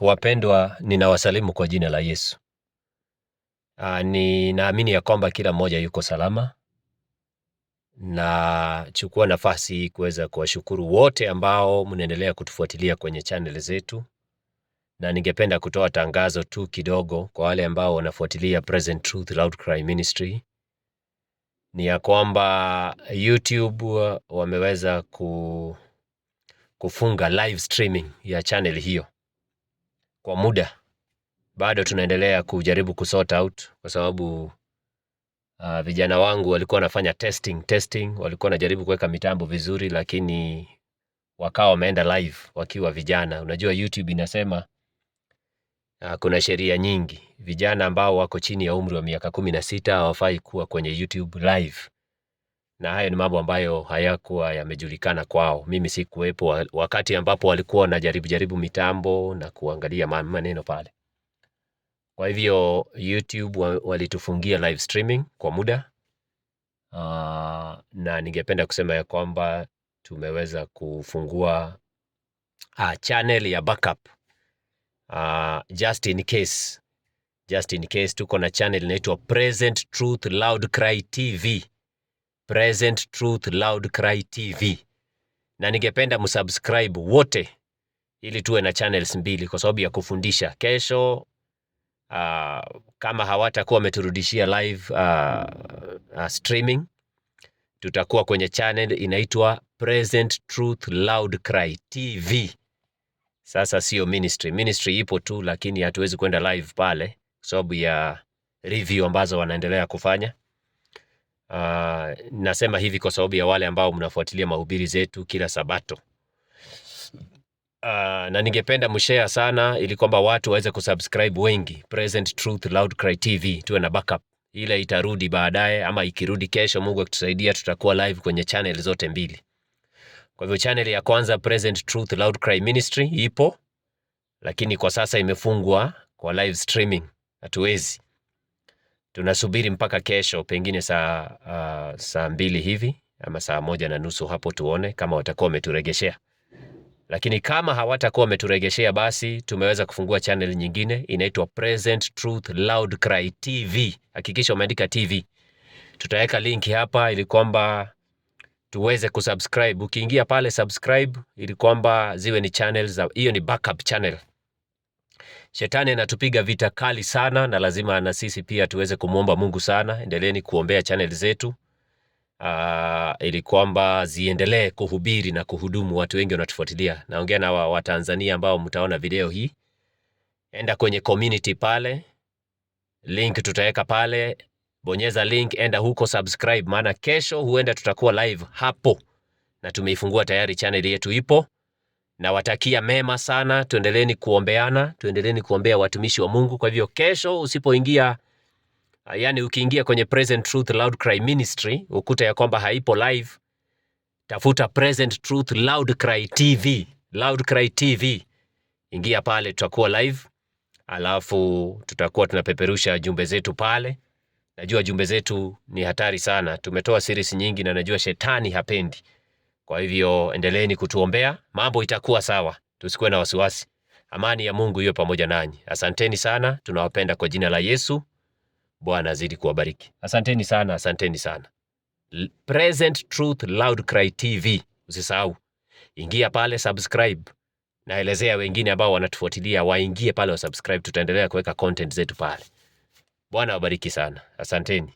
Wapendwa, ninawasalimu kwa jina la Yesu. Ninaamini ya kwamba kila mmoja yuko salama, na chukua nafasi kuweza kuwashukuru wote ambao mnaendelea kutufuatilia kwenye channel zetu, na ningependa kutoa tangazo tu kidogo kwa wale ambao wanafuatilia Present Truth Loud Cry Ministry. Ni ya kwamba YouTube wameweza kufunga live streaming ya channel hiyo kwa muda. Bado tunaendelea kujaribu kusort out kwa sababu vijana wangu walikuwa wanafanya testing, walikuwa wanajaribu kuweka mitambo vizuri, lakini wakawa wameenda live wakiwa vijana. Unajua YouTube inasema kuna sheria nyingi. Vijana ambao wako chini ya umri wa miaka 16 hawafai kuwa kwenye YouTube live, na hayo ni mambo ambayo hayakuwa yamejulikana kwao. Mimi sikuwepo wakati ambapo walikuwa wanajaribu mitambo na kuangalia maneno pale. Kwa hivyo YouTube walitufungia live streaming kwa muda, na ningependa kusema ya kwamba tumeweza kufungua channel ya backup. Just in case tuko na channel inaitwa Present Truth Loud Cry TV. Present Truth Loud Cry TV. Na ningependa msubscribe wote ili tuwe na channels mbili kwa sababu ya kufundisha. Kesho kama hawatakuwa wameturudishia live streaming, tutakuwa kwenye channel inaitwa Present Truth Loud Cry TV. Sasa sio ministry ipo tu, lakini hatuwezi kwenda live pale kwa sababu ya review ambazo wanaendelea kufanya. Nasema hivi kwa sababu ya wale ambao mnafuatilia mahubiri zetu kila Sabato. Na ningependa mshare sana ili kwamba watu waweze kusubscribe wengi. Present Truth Loud Cry TV tuwe na backup. Ile itarudi baadaye, ama ikirudi kesho, Mungu akitusaidia, tutakuwa live kwenye channel zote mbili. Kwa hivyo channel ya kwanza Present Truth Loud Cry Ministry ipo, lakini kwa sasa imefungwa kwa live streaming. Hatuwezi. Tunasubiri mpaka kesho, pengine saa 2 hivi ama saa 1:30 hapo, tuone kama watakuwa wameturegeshea. Lakini kama hawatakuwa wameturegeshea, basi tumeweza kufungua channel nyingine inaitwa Present Truth Loud Cry TV. Hakikisha umeandika TV. Tutaweka link hapa ili kwamba tuweze kusubscribe. Ukiingia pale subscribe ili kwamba ziwe ni channels. Hiyo ni backup channel. Shetani anatupiga vita kali sana, na lazima na sisi pia tuweze kumuomba Mungu sana. Endeleeni kuombea channel zetu ili kwamba ziendelee kuhubiri na kuhudumu. Watu wengi wanatufuatilia. Naongea na Watanzania ambao mtaona video hii. Enda kwenye community pale, link tutaweka pale, bonyeza link, enda huko subscribe, maana kesho huenda tutakuwa live hapo, na tumeifungua tayari, channel yetu ipo. Na watakia mema sana, tuendeleeni kuombeana, tuendeleeni kuombea watumishi wa Mungu. Kwa hivyo kesho usipoingia, yani ukiingia kwenye Present Truth Loud Cry Ministry ukuta ya kwamba haipo live, tafuta Present Truth Loud Cry TV, Loud Cry TV. Ingia pale, tutakuwa live, alafu tutakuwa tunapeperusha jumbe zetu pale. Najua jumbe zetu ni hatari sana, tumetoa series nyingi na najua shetani hapendi. Kwa hivyo endeleeni kutuombea, mambo itakuwa sawa, tusikuwe na wasiwasi. Amani ya Mungu iwe pamoja nanyi. Asanteni sana, tunawapenda kwa jina la Yesu. Bwana azidi kuwabariki. Asanteni sana, asanteni sana. Present Truth Loud Cry TV. Usisahau. Ingia pale subscribe. Naelezea wengine ambao wanatufuatilia waingie pale wa subscribe. Tutaendelea kuweka content zetu pale. Bwana wabariki sana. Asanteni.